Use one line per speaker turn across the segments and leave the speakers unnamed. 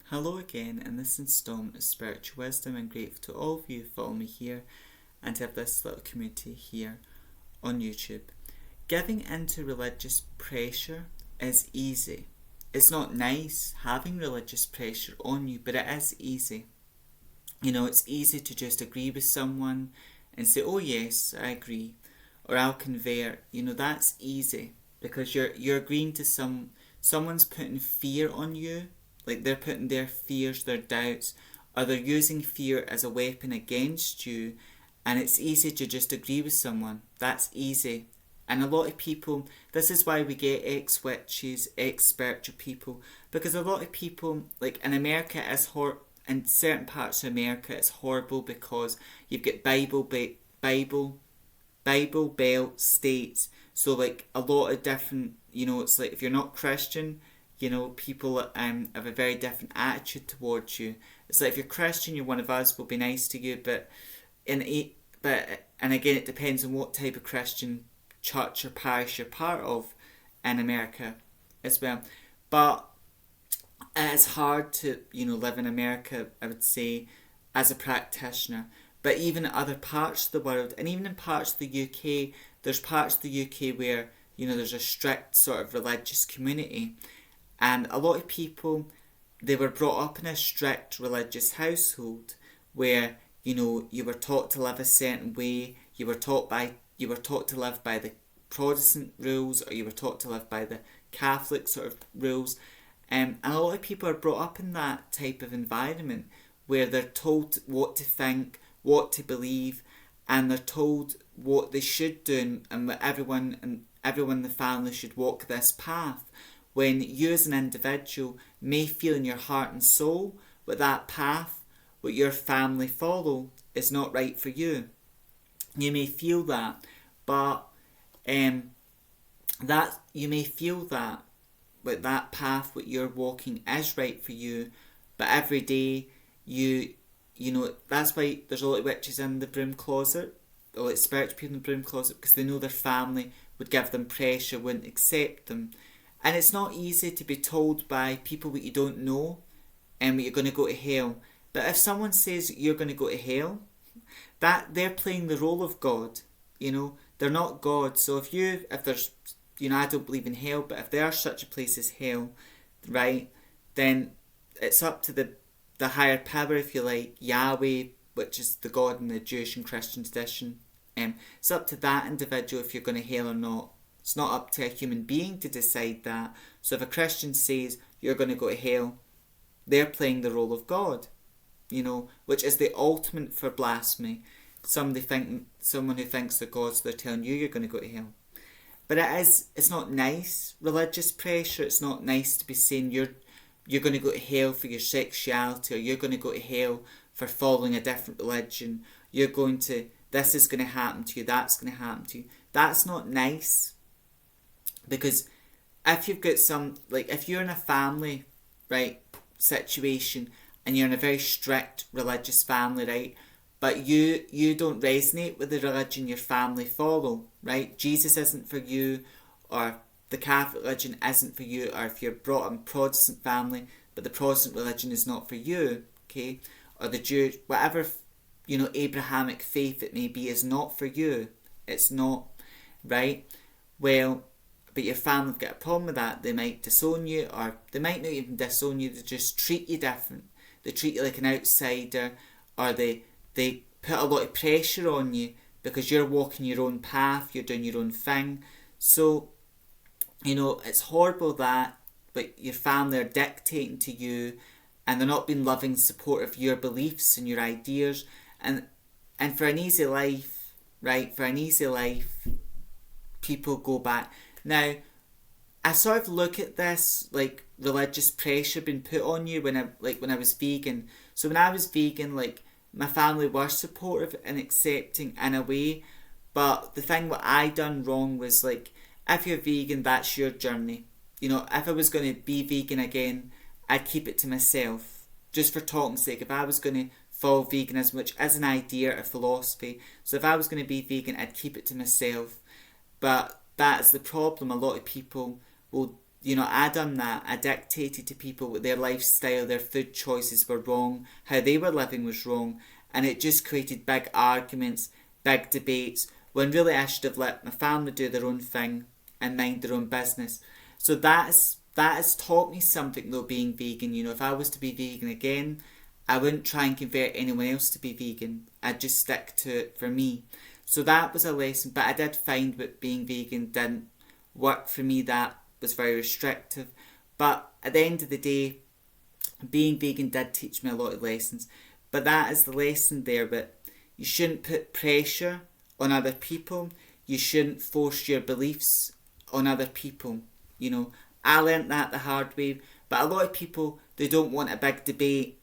Hello again in this installment of Spiritual Wisdom. I'm grateful to all of you who follow me here and to have this little community here on YouTube. Giving into religious pressure is easy. It's not nice having religious pressure on you, but it is easy. It's easy to just agree with someone and say, oh yes, I agree, or I'll convert. That's easy because you're agreeing to someone's putting fear on you. Like they're putting their fears, their doubts, or they're using fear as a weapon against you, and it's easy to just agree with someone. That's easy. And a lot of people, this is why we get ex-witches, ex-spiritual people, because a lot of people, like in America, in certain parts of America, it's horrible because you've got Bible Belt states. So like a lot of different, it's like if you're not Christian, people have a very different attitude towards you. It's like if you're Christian, you're one of us, we'll be nice to you, and again, it depends on what type of Christian church or parish you're part of in America as well. But it is hard to, live in America, I would say, as a practitioner. But even in other parts of the world, and even in parts of the UK, there's parts of the UK where, there's a strict sort of religious community. And a lot of people, they were brought up in a strict religious household where, you were taught to live a certain way, you were taught to live by the Protestant rules, or you were taught to live by the Catholic sort of rules. And a lot of people are brought up in that type of environment where they're told what to think, what to believe, and they're told what they should do, and that everyone in the family should walk this path. When you as an individual may feel in your heart and soul that path, what your family follow, is not right for you. You may feel that, but that you may feel that path, what you're walking, is right for you, but every day that's why there's a lot of witches in the broom closet, or like spiritual people in the broom closet, because they know their family would give them pressure, wouldn't accept them. And it's not easy to be told by people what you don't know and that you're going to go to hell. But if someone says you're going to go to hell, that they're playing the role of God. They're not God. So if there's, I don't believe in hell, but if there's such a place as hell, right, then it's up to the higher power, if you like, Yahweh, which is the God in the Jewish and Christian tradition. It's up to that individual if you're going to hell or not. It's not up to a human being to decide that. So if a Christian says you're going to go to hell, they're playing the role of God, which is the ultimate for blasphemy. Someone who thinks they're God, so they're telling you you're going to go to hell. But it's not nice, religious pressure. It's not nice to be saying you're going to go to hell for your sexuality, or you're going to go to hell for following a different religion. This is going to happen to you, that's going to happen to you. That's not nice. Because if you've got if you're in a family, right, situation, and you're in a very strict religious family, right, but you don't resonate with the religion your family follow, right? Jesus isn't for you, or the Catholic religion isn't for you, or if you're brought up in Protestant family, but the Protestant religion is not for you, okay, or the Jewish, whatever, Abrahamic faith it may be, is not for you. It's not, right? Well, but your family have got a problem with that. They might disown you, or they might not even disown you, they just treat you different. They treat you like an outsider, or they put a lot of pressure on you because you're walking your own path, you're doing your own thing. So, it's horrible that but your family are dictating to you, and they're not being loving support of your beliefs and your ideas. And for an easy life, right, people go back. Now, I sort of look at this like religious pressure being put on you when I was vegan. So when I was vegan, my family were supportive and accepting in a way, but the thing what I done wrong was if you're vegan, that's your journey. If I was going to be vegan again, I'd keep it to myself, just for talking's sake. If I was going to follow veganism, which is an idea, a philosophy, so if I was going to be vegan, I'd keep it to myself. But that's the problem. A lot of people will I done that. I dictated to people what their lifestyle, their food choices were wrong, how they were living was wrong, and it just created big arguments, big debates, when really I should have let my family do their own thing and mind their own business. So that has taught me something though, being vegan. If I was to be vegan again, I wouldn't try and convert anyone else to be vegan. I'd just stick to it for me. So that was a lesson, but I did find that being vegan didn't work for me. That was very restrictive. But at the end of the day, being vegan did teach me a lot of lessons. But that is the lesson there, that you shouldn't put pressure on other people. You shouldn't force your beliefs on other people. I learnt that the hard way. But a lot of people, they don't want a big debate.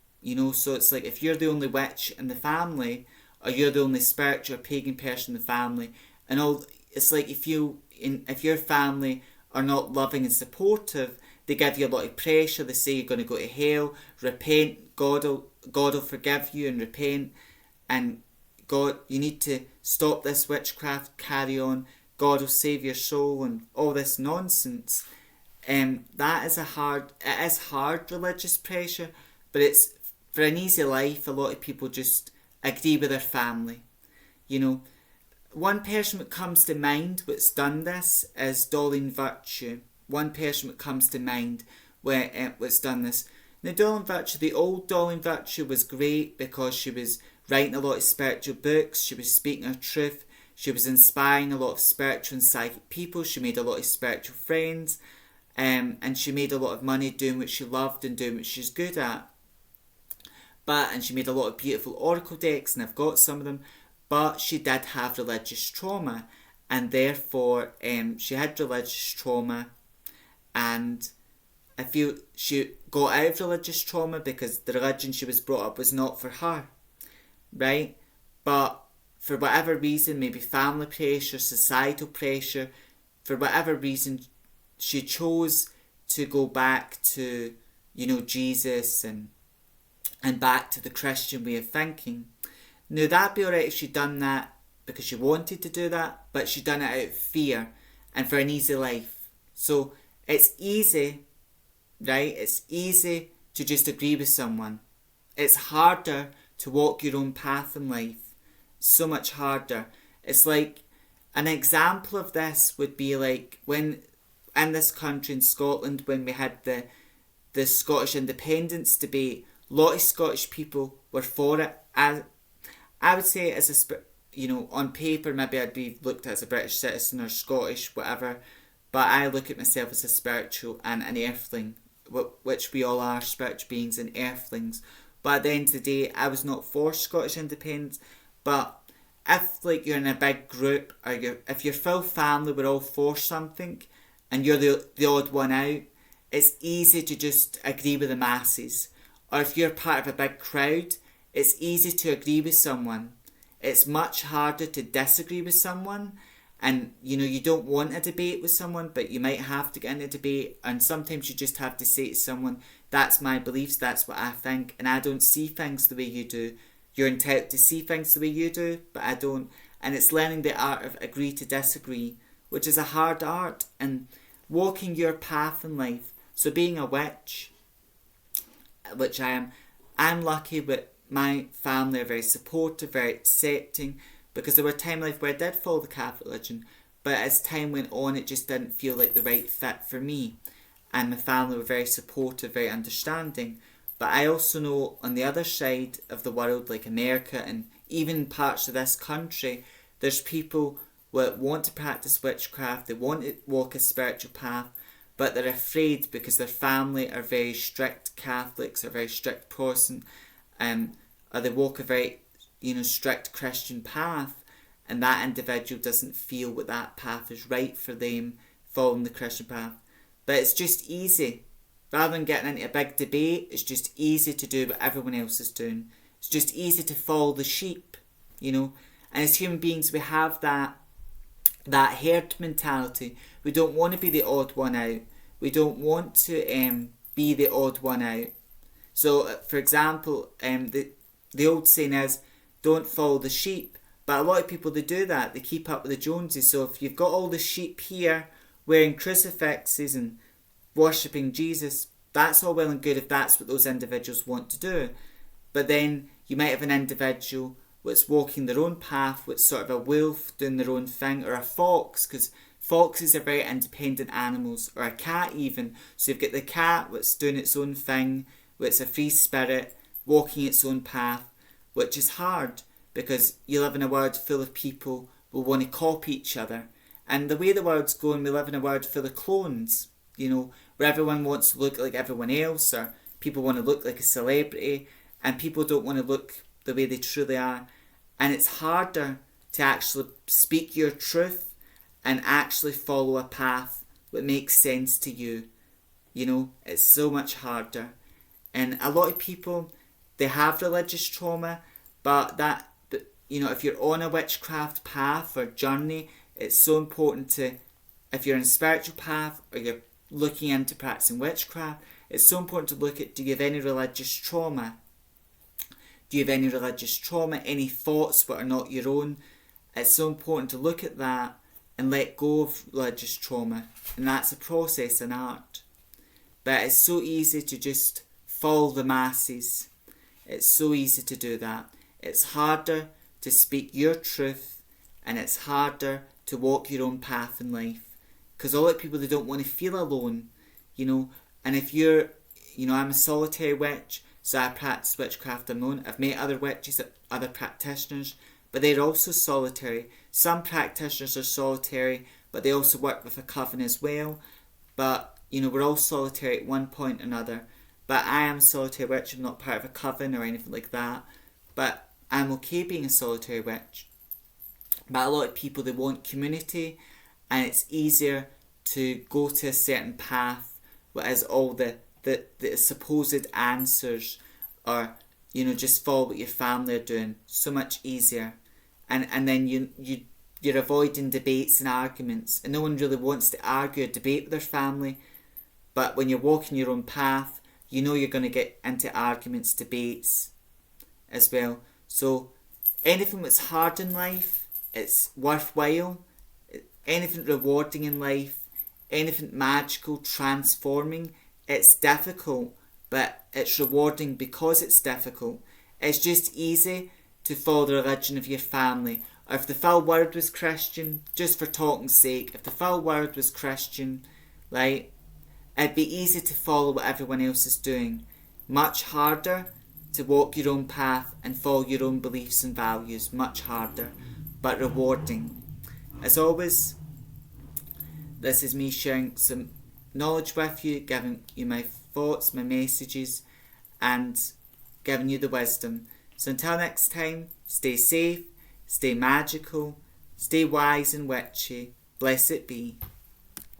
So it's like, if you're the only witch in the family, or you're the only spiritual or pagan person in the family, it's like if your family are not loving and supportive, they give you a lot of pressure. They say you're going to go to hell, repent, God will forgive you and repent, and God, you need to stop this witchcraft, carry on, God will save your soul, and all this nonsense. That is it is hard religious pressure, but it's for an easy life. A lot of people just agree with their family. One person that comes to mind that's done this is Doreen Virtue. One person that comes to mind what's done this. Now, Doreen Virtue, the old Doreen Virtue was great because she was writing a lot of spiritual books, she was speaking her truth, she was inspiring a lot of spiritual and psychic people, she made a lot of spiritual friends, and she made a lot of money doing what she loved and doing what she's good at. And she made a lot of beautiful oracle decks, and I've got some of them, but she did have religious trauma, and therefore she had religious trauma, and I feel she got out of religious trauma because the religion she was brought up was not for her, right? But for whatever reason, maybe family pressure, societal pressure, for whatever reason, she chose to go back to, Jesus and back to the Christian way of thinking. Now, that'd be alright if she'd done that because she wanted to do that, but she'd done it out of fear and for an easy life. So it's easy, right? It's easy to just agree with someone. It's harder to walk your own path in life. So much harder. It's like, an example of this would be like when in this country, in Scotland, when we had the Scottish independence debate, a lot of Scottish people were for it. I would say on paper, maybe I'd be looked at as a British citizen or Scottish, whatever, but I look at myself as a spiritual and an earthling, which we all are, spiritual beings and earthlings. But at the end of the day, I was not for Scottish independence. But if you're in a big group, or if your full family were all for something, and you're the odd one out, it's easy to just agree with the masses. Or if you're part of a big crowd, it's easy to agree with someone. It's much harder to disagree with someone. And, you don't want a debate with someone, but you might have to get in a debate. And sometimes you just have to say to someone, that's my beliefs, that's what I think, and I don't see things the way you do. You're entitled to see things the way you do, but I don't. And it's learning the art of agree to disagree, which is a hard art, and walking your path in life. So being a witch, which I am, I'm lucky with my family are very supportive, very accepting, because there were times in life where I did follow the Catholic religion, but as time went on, it just didn't feel like the right fit for me. And my family were very supportive, very understanding. But I also know on the other side of the world, like America and even parts of this country, there's people that want to practice witchcraft, they want to walk a spiritual path, but they're afraid because their family are very strict Catholics or very strict Protestant, or they walk a very strict Christian path, and that individual doesn't feel that that path is right for them, following the Christian path. But it's just easy. Rather than getting into a big debate, it's just easy to do what everyone else is doing. It's just easy to follow the sheep, And as human beings, we have that herd mentality. We don't want to be the odd one out. We don't want to be the odd one out. So, for example, the old saying is, don't follow the sheep. But a lot of people, they do that. They keep up with the Joneses. So if you've got all the sheep here wearing crucifixes and worshipping Jesus, that's all well and good if that's what those individuals want to do. But then you might have an individual that's walking their own path, with sort of a wolf doing their own thing, or a fox, because foxes are very independent animals, or a cat even. So you've got the cat that's doing its own thing, it's a free spirit, walking its own path, which is hard because you live in a world full of people who want to copy each other. And the way the world's going, we live in a world full of clones, where everyone wants to look like everyone else, or people want to look like a celebrity, and people don't want to look the way they truly are. And it's harder to actually speak your truth and actually follow a path that makes sense to you. It's so much harder. And a lot of people, they have religious trauma, but if you're on a witchcraft path or journey, it's so important to, if you're in a spiritual path or you're looking into practicing witchcraft, it's so important to look at, do you have any religious trauma? Do you have any religious trauma, any thoughts that are not your own? It's so important to look at that and let go of religious trauma. And that's a process in art. But it's so easy to just follow the masses. It's so easy to do that. It's harder to speak your truth, and it's harder to walk your own path in life. Because a lot of people, they don't want to feel alone, And if you're, I'm a solitary witch, so I practice witchcraft alone. I've met other witches, other practitioners, but they're also solitary. Some practitioners are solitary, but they also work with a coven as well. But, we're all solitary at one point or another. But I am a solitary witch. I'm not part of a coven or anything like that. But I'm okay being a solitary witch. But a lot of people, they want community, and it's easier to go to a certain path that has all the supposed answers, or just follow what your family are doing. So much easier. And then you're avoiding debates and arguments, and no one really wants to argue or debate with their family. But when you're walking your own path, you're going to get into arguments, debates as well. So anything that's hard in life, it's worthwhile. Anything rewarding in life, anything magical, transforming, it's difficult, but it's rewarding because it's difficult. It's just easy to follow the religion of your family. Or if the full world was Christian, just for talking's sake, if the full world was Christian, right, it'd be easy to follow what everyone else is doing. Much harder to walk your own path and follow your own beliefs and values. Much harder, but rewarding. As always, this is me sharing some knowledge with you, giving you my thoughts, my messages, and giving you the wisdom. So until next time, stay safe, stay magical, stay wise and witchy. Blessed be.